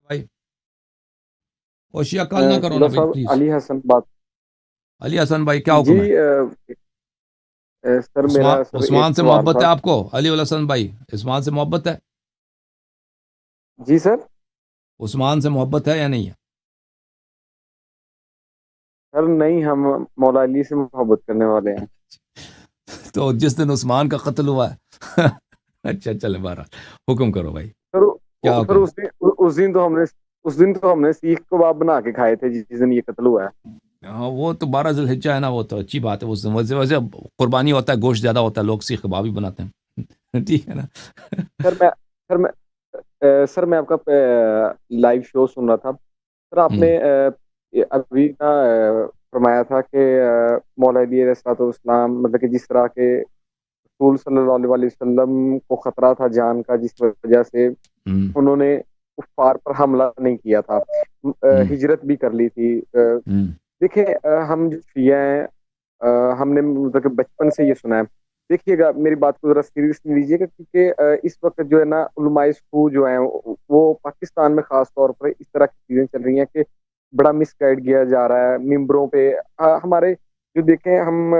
بھائی ہوشیا کال نہ کرو نا ملا بھائی صاحب پلیز. علی حسن بات. علی حسن بھائی کیا جی حکم ہے؟ سر عثمان میرا سر ایک عثمان سے سوال محبت تھا. ہے آپ کو؟ علی حسن بھائی عثمان سے محبت ہے؟ جی سر. عثمان سے محبت ہے یا نہیں ہے؟ سر نہیں، ہم مولا علی سے محبت کرنے والے ہیں. تو جس دن عثمان کا قتل ہوا ہے اچھا چلے بہرحال حکم کرو بھائی. سر کیا سر حکم؟ اس دن تو ہم نے سیخ کباب بنا کے کھائے تھے جس دن یہ قتل ہوا ہے. ہاں وہ تو 12 ذی الحجہ ہے نا، وہ تو اچھی بات ہے. اس دن ویسے قربانی ہوتا ہے، گوشت زیادہ ہوتا ہے، لوگ سیخ کباب ہی بناتے ہیں ٹھیک ہے نا. سر میں سر میں سر میں آپ کا لائیو شو سن رہا تھا. سر آپ ہوں، نے ابھی کا فرمایا تھا کہ مولا علی علیہ الصلوۃ والسلام، مطلب کہ جس طرح کے رسول صلی اللہ علیہ وسلم کو خطرہ تھا جان کا، جس وجہ سے ہوں، انہوں نے کفار پر حملہ نہیں کیا تھا، ہوں، ہجرت بھی کر لی تھی. ہوں، دیکھیں ہم جو شیعہ ہیں، ہم نے مطلب کہ بچپن سے یہ سنا ہے. دیکھیے گا میری بات کو ذرا سیریس لیجیے گا، کیونکہ اس وقت جو ہے نا علماء سکول جو ہیں وہ پاکستان میں خاص طور پر اس طرح کی چیزیں چل رہی ہیں کہ بڑا مس گائیڈ کیا جا رہا ہے ممبروں پہ. ہمارے جو دیکھیں ہم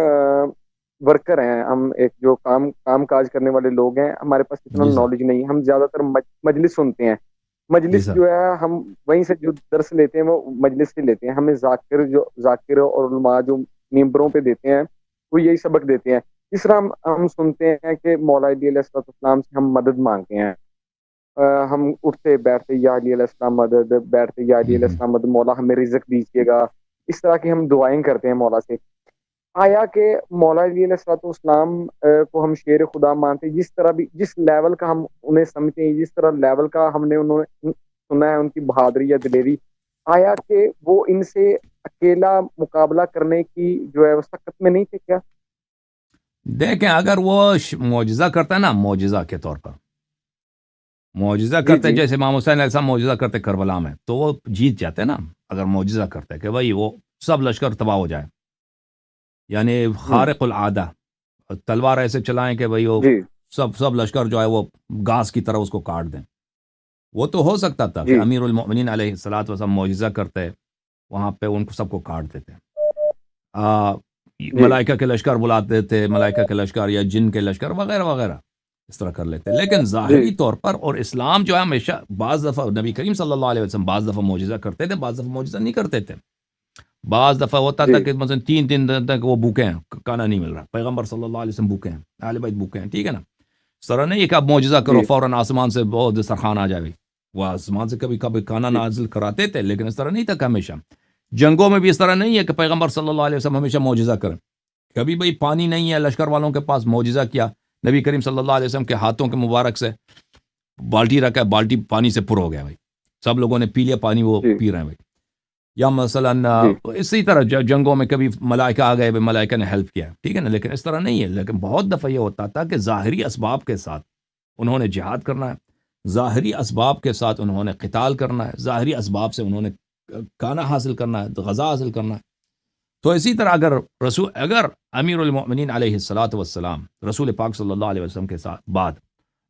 ورکر ہیں، ہم ایک جو کام کاج کرنے والے لوگ ہیں، ہمارے پاس اتنا جی سر، نالج نہیں. ہم زیادہ تر مجلس سنتے ہیں. جی مجلس سر، جو ہے ہم وہیں سے جو درس لیتے ہیں وہ مجلس سے لیتے ہیں. ہمیں ذاکر اور علماء جو ممبروں پہ دیتے ہیں وہ یہی سبق دیتے ہیں. اس طرح ہم سنتے ہیں کہ مولا علی علیہ السلام سے ہم مدد مانگتے ہیں. ہم اٹھتے بیٹھتے یا علی علیہ السلام مدد، بیٹھتے یا علی ہوں، علیہ ہوں. السلام مدد، مولا ہمیں رزق دیجیے گا. اس طرح کی ہم دعائیں کرتے ہیں مولا سے. آیا کہ مولا علی علیہ السلام کو ہم شیر خدا مانتے ہیں، جس طرح بھی جس لیول کا ہم انہیں سمجھتے ہیں، جس طرح لیول کا ہم نے انہوں سنا ہے ان کی بہادری یا دلیری، آیا کہ وہ ان سے اکیلا مقابلہ کرنے کی جو ہے وہ سخت میں نہیں تھے کیا؟ دیکھیں اگر وہ معجزہ کرتا ہے نا، معجزہ کے طور پر معجزہ جی کرتے جی جیسے امام حسین ایسا معجزہ کرتے کربلا میں، تو وہ جیت جاتے نا. اگر معجزہ کرتے کہ بھائی وہ سب لشکر تباہ ہو جائے، یعنی ہوں خارق العادہ، تلوار ایسے چلائیں کہ بھائی وہ جی سب لشکر جو ہے وہ گھاس کی طرح اس کو کاٹ دیں. وہ تو ہو سکتا تھا کہ جی امیر المؤمنین علیہ الصلوۃ والسلام معجزہ کرتے، وہاں پہ ان کو سب کو کاٹ دیتے. آ، جی ملائکہ کے لشکر بلاتے تھے، ملائکہ کے لشکر یا جن کے لشکر وغیرہ وغیرہ اس طرح کر لیتے. لیکن جی ظاہری طور پر اور اسلام جو ہے ہمیشہ بعض دفعہ نبی کریم صلی اللہ علیہ وسلم بعض دفعہ معجزہ کرتے تھے، بعض دفعہ معجزہ نہیں کرتے تھے. بعض دفعہ ہوتا تھا جی کہ مثلا 3 دن تک وہ بھوکے ہیں، کھانا نہیں مل رہا، پیغمبر صلی اللہ علیہ وسلم بھوکے ہیں، اہل بیت بھوکے ہیں، ٹھیک ہے نا. اس طرح نہیں کہ اب معجزہ کرو جی فوراً آسمان سے بہت دسترخوان آ جائے. وہ آسمان سے کبھی کبھی کھانا جی نازل کراتے تھے، لیکن اس طرح نہیں تھا کہ ہمیشہ. جنگوں میں بھی اس طرح نہیں ہے کہ پیغمبر صلی اللہ علیہ وسلم ہمیشہ معجزہ کریں. کبھی بھئی پانی نہیں ہے لشکر والوں کے پاس، معجزہ کیا نبی کریم صلی اللہ علیہ وسلم کے ہاتھوں کے مبارک سے، بالٹی رکھا ہے، بالٹی پانی سے پر ہو گیا بھائی، سب لوگوں نے پی لیا پانی، وہ جی پی رہے ہیں بھائی. یا مثلا جی اسی طرح جنگوں میں کبھی ملائکہ آ گئے، ملائکہ نے ہیلپ کیا، ٹھیک ہے نا. لیکن اس طرح نہیں ہے. لیکن بہت دفعہ یہ ہوتا تھا کہ ظاہری اسباب کے ساتھ انہوں نے جہاد کرنا ہے، ظاہری اسباب کے ساتھ انہوں نے قتال کرنا ہے، ظاہری اسباب سے انہوں نے کھانا حاصل کرنا ہے، غذا حاصل کرنا ہے. تو اسی طرح اگر امیر المؤمنین علیہ الصلوۃ والسلام رسول پاک صلی اللہ علیہ وسلم کے ساتھ بعد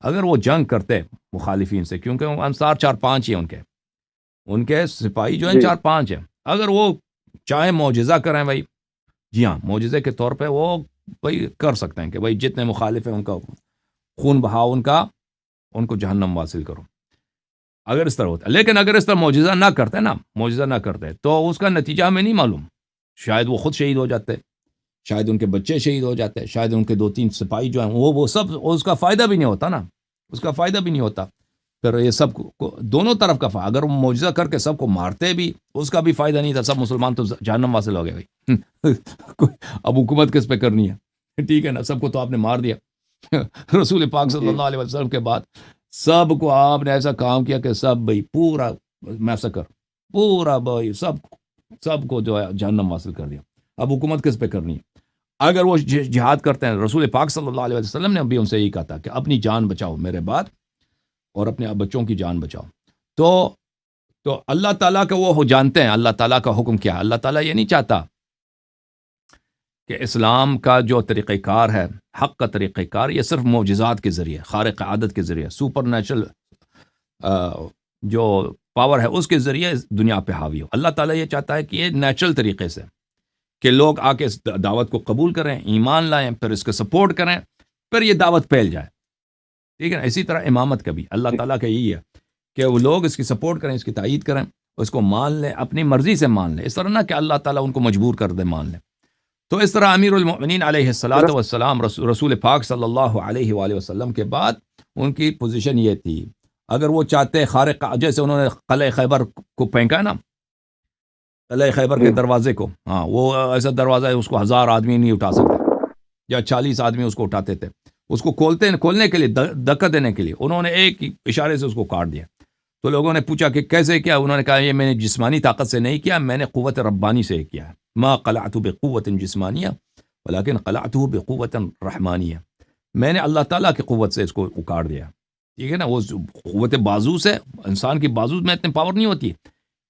اگر وہ جنگ کرتے مخالفین سے، کیونکہ وہ انصار 4-5 ہی ہیں، ان کے سپاہی جو ہیں جی 4-5 ہیں، اگر وہ چاہے معجزہ کریں بھائی، جی ہاں معجزے کے طور پہ وہ بھائی کر سکتے ہیں کہ بھائی جتنے مخالف ہیں ان کا خون بہاؤ، ان کو جہنم واصل کرو، اگر اس طرح ہوتا ہے. لیکن اگر اس طرح معجزہ نہ کرتے تو اس کا نتیجہ ہمیں نہیں معلوم. شاید وہ خود شہید ہو جاتے، شاید ان کے بچے شہید ہو جاتے، شاید ان کے 2-3 سپاہی جو ہیں وہ سب، اس کا فائدہ بھی نہیں ہوتا نا، اس کا فائدہ بھی نہیں ہوتا. پھر یہ سب کو دونوں طرف کا فائدہ، اگر وہ معجزہ کر کے سب کو مارتے بھی اس کا بھی فائدہ نہیں تھا، سب مسلمان تو جہنم واصل ہو گئے بھائی. اب حکومت کس پہ کرنی ہے، ٹھیک ہے نا، سب کو تو آپ نے مار دیا. رسول پاک صلی جی اللہ علیہ وسلم کے بعد سب کو آپ نے ایسا کام کیا کہ سب بھائی پورا میسکر، پورا بھائی سب کو جو ہے جہنم حاصل کر دیا. اب حکومت کس پہ کرنی ہے؟ اگر وہ جہاد کرتے ہیں، رسول پاک صلی اللہ علیہ وسلم نے بھی ان سے یہی کہا تھا کہ اپنی جان بچاؤ میرے بعد اور اپنے بچوں کی جان بچاؤ. تو اللہ تعالیٰ کا وہ جانتے ہیں اللہ تعالیٰ کا حکم کیا ہے. اللہ تعالیٰ یہ نہیں چاہتا کہ اسلام کا جو طریقہ کار ہے، حق کا طریقہ کار، یہ صرف معجزات کے ذریعے، خارق عادت کے ذریعے، سپر نیچرل جو پاور ہے اس کے ذریعے اس دنیا پہ حاوی ہو. اللہ تعالیٰ یہ چاہتا ہے کہ یہ نیچرل طریقے سے کہ لوگ آ کے اس دعوت کو قبول کریں، ایمان لائیں، پھر اس کو سپورٹ کریں، پھر یہ دعوت پھیل جائے. ٹھیک ہے نا. اسی طرح امامت کا بھی اللہ تعالیٰ کا یہی ہے کہ وہ لوگ اس کی سپورٹ کریں، اس کی تائید کریں، اس کو مان لیں، اپنی مرضی سے مان لیں. اس طرح نہ کہ اللہ تعالیٰ ان کو مجبور کر دے مان لیں. تو اس طرح امیر المؤمنین علیہ الصلاۃ والسلام رسول پاک صلی اللہ علیہ وآلہ وسلم کے بعد ان کی پوزیشن یہ تھی، اگر وہ چاہتے خارق، جیسے انہوں نے قلعہ خیبر کو پھینکا نا، قلعہ خیبر کے دروازے کو، ہاں وہ ایسا دروازہ ہے اس کو 1000 آدمی نہیں اٹھا سکتے یا 40 آدمی اس کو اٹھاتے تھے. اس کو کھولنے کے لیے، دھکا دینے کے لیے انہوں نے ایک اشارے سے اس کو کاٹ دیا. تو لوگوں نے پوچھا کہ کیسے کیا؟ انہوں نے کہا یہ میں نے جسمانی طاقت سے نہیں کیا، میں نے قوت ربانی سے کیا ہے. ما قلعت بقوت جسمانیہ ولکن قلعت بقوت رحمانیہ. میں نے اللہ تعالیٰ کی قوت سے اس کو اکاڑ دیا. ٹھیک ہے نا. وہ قوت بازو سے، انسان کی بازو میں اتنی پاور نہیں ہوتی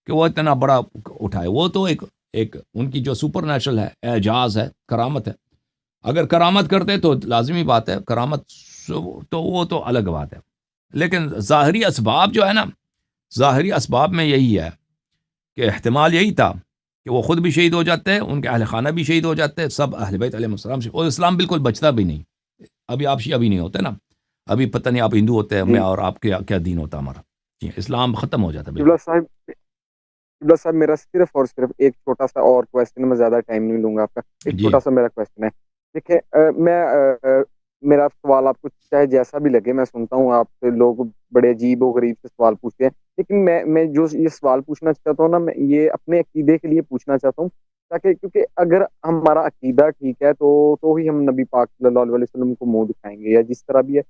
کہ وہ اتنا بڑا اٹھائے. وہ تو ایک ان کی جو سپر نیچرل ہے، اعجاز ہے، کرامت ہے. اگر کرامت کرتے تو لازمی بات ہے، کرامت تو وہ تو الگ بات ہے. لیکن ظاہری اسباب جو ہے نا، ظاہری اسباب میں یہی ہے کہ احتمال یہی تھا کہ وہ خود بھی شہید ہو جاتے ہیں، ان کے اہل خانہ بھی شہید ہو جاتے ہیں، سب اہل بیت علیہ السلام سے، اور اسلام بالکل بچتا بھی نہیں. ابھی آپ شیعہ بھی نہیں ہوتے نا، ابھی پتہ نہیں آپ ہندو ہوتے ہیں میں اور آپ کیا دین ہوتا ہمارا. جی اسلام ختم ہو جاتا ہے. قبلہ صاحب میرا صرف اور صرف ایک چھوٹا سا اور کویسچن، میں زیادہ ٹائم نہیں لوں گا آپ کا. ایک چھوٹا سا میرا کویسچن ہے. دیکھیں میرا سوال آپ کو چاہے جیسا بھی لگے، میں سنتا ہوں آپ سے لوگ بڑے عجیب و غریب سے سوال پوچھتے ہیں، لیکن میں جو یہ سوال پوچھنا چاہتا ہوں نا، میں یہ اپنے عقیدے کے لیے پوچھنا چاہتا ہوں، تاکہ کیونکہ اگر ہمارا عقیدہ ٹھیک ہے تو ہی ہم نبی پاک صلی اللہ علیہ وسلم کو منہ دکھائیں گے، یا جس طرح بھی ہے.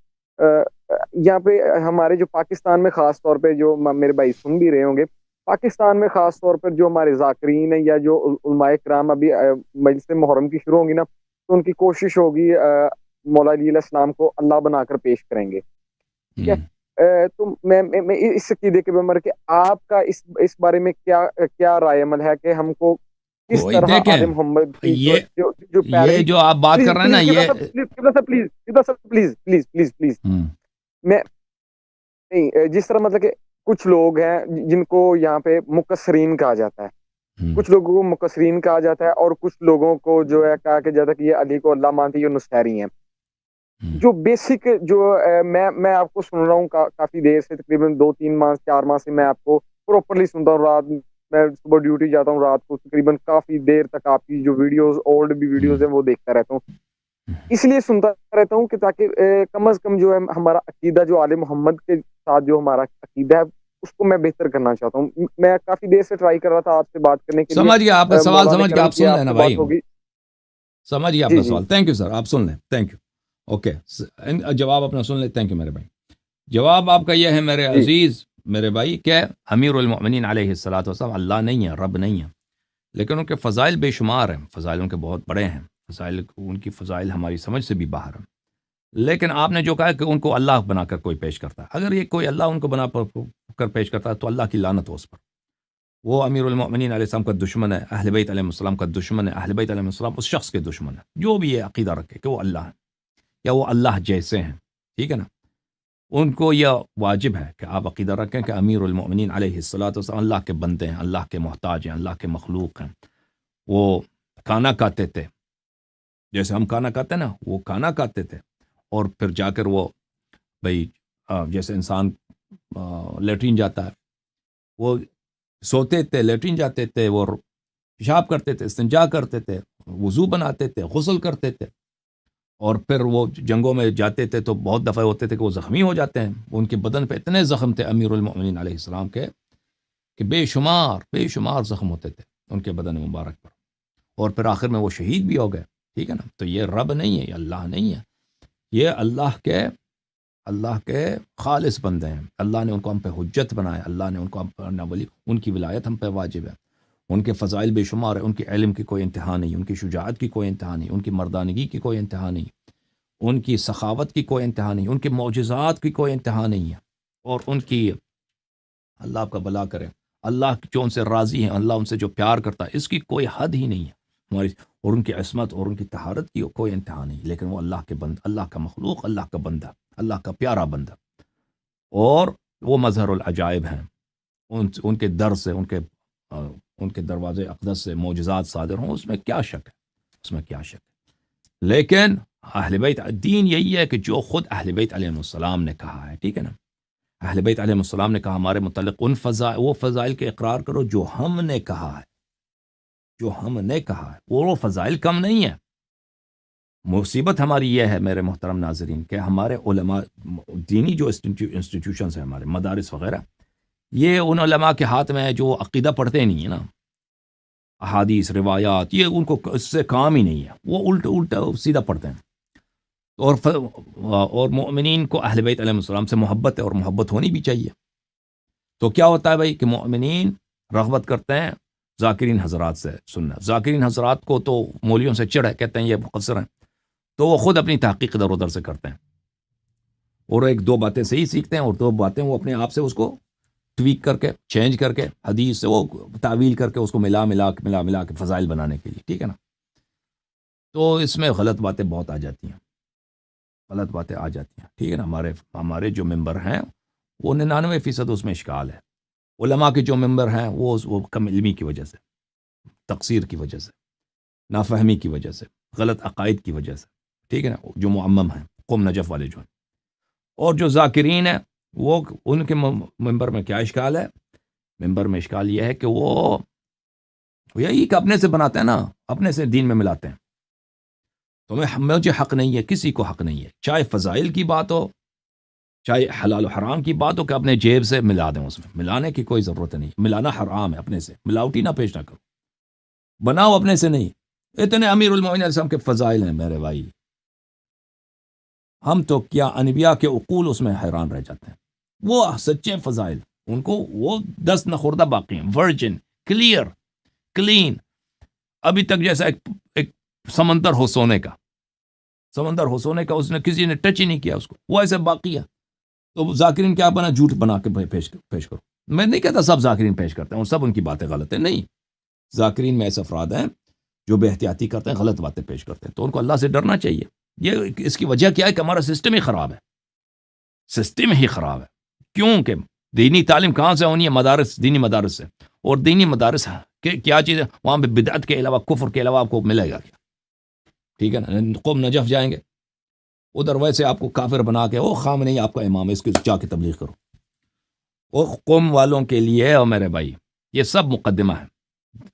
یہاں پہ ہمارے جو پاکستان میں خاص طور پہ جو میرے بھائی سن بھی رہے ہوں گے، پاکستان میں خاص طور پر جو ہمارے ذاکرین ہیں یا جو علماء کرام ابھی مجلس محرم کی شروع ہوں گی نا، تو ان کی کوشش ہوگی مولا علی علیہ السلام کو اللہ بنا کر پیش کریں گے. ٹھیک ہے. تو میں اس عقیدے کے بارے کہ آپ کا اس بارے میں کیا رائے عمل ہے کہ ہم کو کس طرح آل محمد یہ جو آپ بات کر رہے ہیں نا، یہ پلیز میں جس طرح مطلب کہ کچھ لوگ ہیں جن کو یہاں پہ مقصرین کہا جاتا ہے، کچھ لوگوں کو مقصرین کہا جاتا ہے، اور کچھ لوگوں کو جو ہے کہا کہ جاتا ہے کہ یہ علی کو اللہ مانتے، یہ نصیری ہیں. جو بیسک جو میں آپ کو سن رہا ہوں کافی دیر سے، تقریباً 2-3 ماہ 4 ماہ سے میں آپ کو پراپرلی سنتا ہوں. رات میں صبح ڈیوٹی جاتا ہوں، رات کو تقریباً کافی دیر تک آپ کی جو ویڈیوز، اولڈ بھی ویڈیوز ہیں، وہ دیکھتا رہتا ہوں. اس لیے سنتا رہتا ہوں کہ تاکہ کم از کم جو ہے ہمارا عقیدہ جو آل محمد کے ساتھ جو ہمارا عقیدہ ہے اس کو میں بہتر کرنا چاہتا ہوں. میں کافی دیر سے ٹرائی کر رہا تھا آپ سے بات کرنے کے لیے. سمجھ گیا آپ کا سوال، سمجھ گیا، آپ سن لینا بھائی، سمجھ گیا آپ کا سوال. تھینک یو سر، آپ سن لیں. Thank you. اوکے، جواب اپنا سن لیں. تھینک یو میرے بھائی. جواب آپ کا یہ ہے میرے عزیز میرے بھائی کہ امیر المؤمنین علیہ الصلوۃ والسلام اللہ نہیں ہے، رب نہیں ہے، لیکن ان کے فضائل بے شمار ہیں. فضائل ان کے بہت بڑے ہیں، فضائل ان کی فضائل ہماری سمجھ سے بھی باہر ہیں. لیکن آپ نے جو کہا کہ ان کو اللہ بنا کر کوئی پیش کرتا ہے، اگر یہ کوئی اللہ ان کو بنا کر پیش کرتا ہے تو اللہ کی لعنت ہو اس پر. وہ امیر المؤمنین علیہ السلام کا دشمن ہے، اہل بیت علیہ السلام کا دشمن ہے، اہل بیت علیہ السلام اس شخص کے دشمن ہے جو بھی یہ عقیدہ رکھے کہ وہ اللہ ہے یا وہ اللہ جیسے ہیں. ٹھیک ہے نا. ان کو یہ واجب ہے کہ آپ عقیدہ رکھیں کہ امیر المؤمنین علیہ الصلوۃ والسلام اللہ کے بندے ہیں، اللہ کے محتاج ہیں، اللہ کے مخلوق ہیں. وہ کھانا کھاتے تھے جیسے ہم کھانا کھاتے ہیں نا، وہ کھانا کھاتے تھے، اور پھر جا کر وہ بھائی جیسے انسان لیٹرین جاتا ہے، وہ سوتے تھے، لیٹرین جاتے تھے، وہ پیشاب کرتے تھے، استنجا کرتے تھے، وضو بناتے تھے، غسل کرتے تھے، اور پھر وہ جنگوں میں جاتے تھے تو بہت دفعہ ہوتے تھے کہ وہ زخمی ہو جاتے ہیں. ان کے بدن پہ اتنے زخم تھے امیر المؤمنین علیہ السلام کے کہ بے شمار زخم ہوتے تھے ان کے بدن مبارک پر، اور پھر آخر میں وہ شہید بھی ہو گئے. ٹھیک ہے نا. تو یہ رب نہیں ہے، یہ اللہ نہیں ہے، یہ اللہ کے خالص بندے ہیں. اللہ نے ان کو ہم پہ حجت بنایا، اللہ نے ان کو ہم پر ولی، ان کی ولایت ہم پہ واجب ہے. ان کے فضائل بے شمار ہیں، ان کے علم کی کوئی انتہا نہیں، ان کی شجاعت کی کوئی انتہا نہیں، ان کی مردانگی کی کوئی انتہا نہیں، ان کی سخاوت کی کوئی انتہا نہیں، ان کے معجزات کی کوئی انتہا نہیں ہے. اور ان کی، اللہ آپ کا بھلا کرے، اللہ جو ان سے راضی ہیں، اللہ ان سے جو پیار کرتا ہے، اس کی کوئی حد ہی نہیں ہے ہماری. اور ان کی عصمت اور ان کی طہارت کی کوئی انتہا نہیں. لیکن وہ اللہ کے بند، اللہ کا مخلوق، اللہ کا بندہ، اللہ کا پیارا بندہ، اور وہ مظہر العجائب ہیں. ان کے در سے ان کے دروازے اقدس سے معجزات صادر ہوں، اس میں کیا شک ہے، اس میں کیا شک ہے؟ لیکن اہل بیت دین یہی ہے کہ جو خود اہل بیت علیہ السلام نے کہا ہے، ٹھیک ہے نا، اہل بیت علیہ السلام نے کہا ہمارے متعلق وہ فضائل کے اقرار کرو جو ہم نے کہا ہے، جو ہم نے کہا ہے، وہ فضائل کم نہیں ہے۔ مصیبت ہماری یہ ہے میرے محترم ناظرین کہ ہمارے علماء دینی جو انسٹیٹیوشنز ہیں، ہمارے مدارس وغیرہ، یہ ان علماء کے ہاتھ میں ہے جو عقیدہ پڑھتے نہیں ہیں نا، احادیث روایات، یہ ان کو اس سے کام ہی نہیں ہے، وہ الٹا سیدھا پڑھتے ہیں۔ اور مومنین کو اہل بیت علیہ السلام سے محبت ہے، اور محبت ہونی بھی چاہیے۔ تو کیا ہوتا ہے بھائی کہ مومنین رغبت کرتے ہیں ذاکرین حضرات سے سننا، ذاکرین حضرات کو تو مولیوں سے چڑھ ہے، کہتے ہیں یہ مقصر ہیں، تو وہ خود اپنی تحقیق ادھر ادھر سے کرتے ہیں، اور ایک دو باتیں صحیح سیکھتے ہیں، اور دو باتیں وہ اپنے آپ سے اس کو ٹویک کر کے، چینج کر کے، حدیث سے وہ تعویل کر کے اس کو ملا کے فضائل بنانے کے لیے، ٹھیک ہے نا۔ تو اس میں غلط باتیں بہت آ جاتی ہیں، غلط باتیں آ جاتی ہیں، ٹھیک ہے نا۔ ہمارے جو ممبر ہیں وہ 99% اس میں اشکال ہے۔ علماء کے جو ممبر ہیں وہ کم علمی کی وجہ سے، تقصیر کی وجہ سے، نافہمی کی وجہ سے، غلط عقائد کی وجہ سے، ٹھیک ہے نا، جو معمم ہیں، قوم نجف والے جو ہیں۔ اور جو ذاکرین ہیں وہ ان کے ممبر میں کیا اشکال ہے؟ ممبر میں اشکال یہ ہے کہ وہ یہی کہ اپنے سے بناتے ہیں نا، اپنے سے دین میں ملاتے ہیں۔ تو مجھے حق نہیں ہے، کسی کو حق نہیں ہے، چاہے فضائل کی بات ہو، چاہے حلال و حرام کی بات ہو، کہ اپنے جیب سے ملا دیں، اس میں ملانے کی کوئی ضرورت نہیں، ملانا حرام ہے، اپنے سے ملاوٹی نہ پیش نہ کرو، بناؤ اپنے سے نہیں۔ اتنے امیر المومنین علیہ السلام کے فضائل ہیں میرے بھائی، ہم تو کیا انبیاء کے عقول اس میں حیران رہ جاتے ہیں، وہ سچے فضائل، ان کو وہ 10 نہ خوردہ باقی ہیں، ورجن، کلیئر، کلین، ابھی تک جیسا ایک سمندر ہو سونے کا، اس نے کسی نے ٹچ ہی نہیں کیا اس کو، وہ ایسے باقی ہے۔ تو ذاکرین کیا بنا؟ جھوٹ بنا کے پیش کرو۔ میں نہیں کہتا سب ذاکرین پیش کرتے ہیں اور سب ان کی باتیں غلط ہیں، نہیں، ذاکرین میں ایسے افراد ہیں جو بے احتیاطی کرتے ہیں، غلط باتیں پیش کرتے ہیں، تو ان کو اللہ سے ڈرنا چاہیے۔ یہ اس کی وجہ کیا ہے کہ ہمارا سسٹم ہی خراب ہے، سسٹم ہی خراب ہے۔ کیونکہ دینی تعلیم کہاں سے ہونی ہے؟ مدارس، دینی مدارس سے، اور دینی مدارس کیا چیز ہے؟ وہاں پہ بدعت کے علاوہ، کفر کے علاوہ آپ کو ملے گا کیا؟ ٹھیک ہے نا، قوم نجف جائیں گے ادھر، ویسے آپ کو کافر بنا کے، او خامنئی آپ کا امام ہے، اس کی جا کے تبلیغ کرو۔ اور قوم والوں کے لیے، اور میرے بھائی، یہ سب مقدمہ ہے،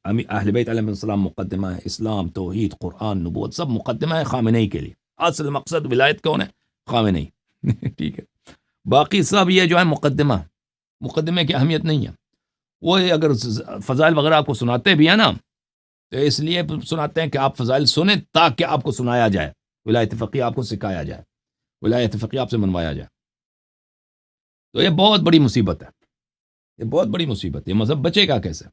اہل بیت علیہ السلام مقدمہ ہے، اسلام، توحید، قرآن، نبوت، سب مقدمہ ہے خامنئی کے لیے۔ اصل مقصد ولایت کون ہے؟ خامنئی ٹھیک ہے، باقی سب یہ جو ہے مقدمے کی اہمیت نہیں ہے۔ وہ اگر فضائل وغیرہ آپ کو سناتے بھی ہیں نا، تو اس لیے سناتے ہیں کہ آپ فضائل سنیں تاکہ آپ کو سنایا جائے، ولایت فقیہ آپ کو سکھایا جائے، ولایت فقیہ آپ سے منوایا جائے۔ تو یہ بہت بڑی مصیبت ہے، یہ بہت بڑی مصیبت ہے۔ یہ مذہب بچے گا کیسے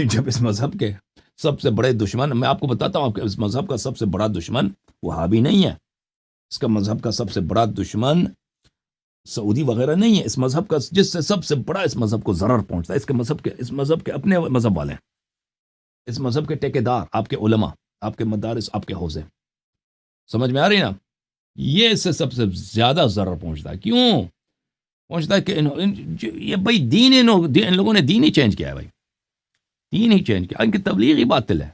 جب اس مذہب کے سب سے بڑے دشمن، میں آپ کو بتاتا ہوں کہ اس مذہب کا سب سے بڑا دشمن وہابی نہیں ہے، اس کا مذہب کا سب سے بڑا دشمن سعودی وغیرہ نہیں ہے، اس مذہب کا جس سے سب سے بڑا اس مذہب کو ضرر پہنچتا ہے، اس مذہب کے اپنے مذہب والے ہیں، اس مذہب کے ٹھیکیدار، آپ کے علماء، آپ کے مدارس، آپ کے حوزے، سمجھ میں آ رہی نا؟ یہ اس سے سب سے زیادہ ضرر پہنچتا ہے۔ کیوں پہنچتا ہے؟ کہ یہ بھائی دین، ان لوگوں نے دین ہی چینج کیا ہے، بھائی دین ہی چینج کیا، ان کی تبلیغ ہی باطل ہے،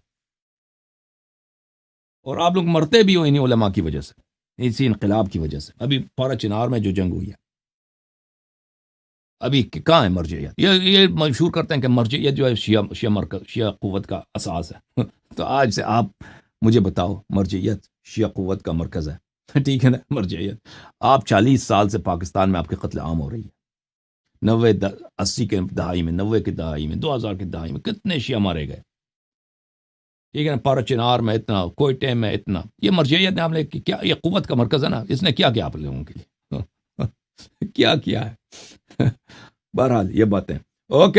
اور آپ لوگ مرتے بھی ہو انہی علماء کی وجہ سے، اسی انقلاب کی وجہ سے۔ ابھی پارا چنار میں جو جنگ ہوئی ہے، ابھی کہاں ہے مرجعیت؟ یہ مشہور کرتے ہیں کہ مرجعیت جو ہے شیعہ قوت کا اساس ہے تو آج سے آپ مجھے بتاؤ، مرجعیت شیعہ قوت کا مرکز ہے، ٹھیک ہے نا؟ مرجعیت، آپ 40 سال سے پاکستان میں آپ کے قتل عام ہو رہی ہے، 80 کے دہائی میں، 90 کے دہائی میں، 2000 کے دہائی میں کتنے شیعہ مارے گئے، ٹھیک ہے نا؟ پارا چنار میں اتنا، کوئٹے میں اتنا، یہ مرجعیت نے ہم نے کیا، یہ قوت کا مرکز ہے نا، اس نے کیا کیا آپ لوگوں کے لیے کیا ہے بہرحال یہ باتیں اوکے۔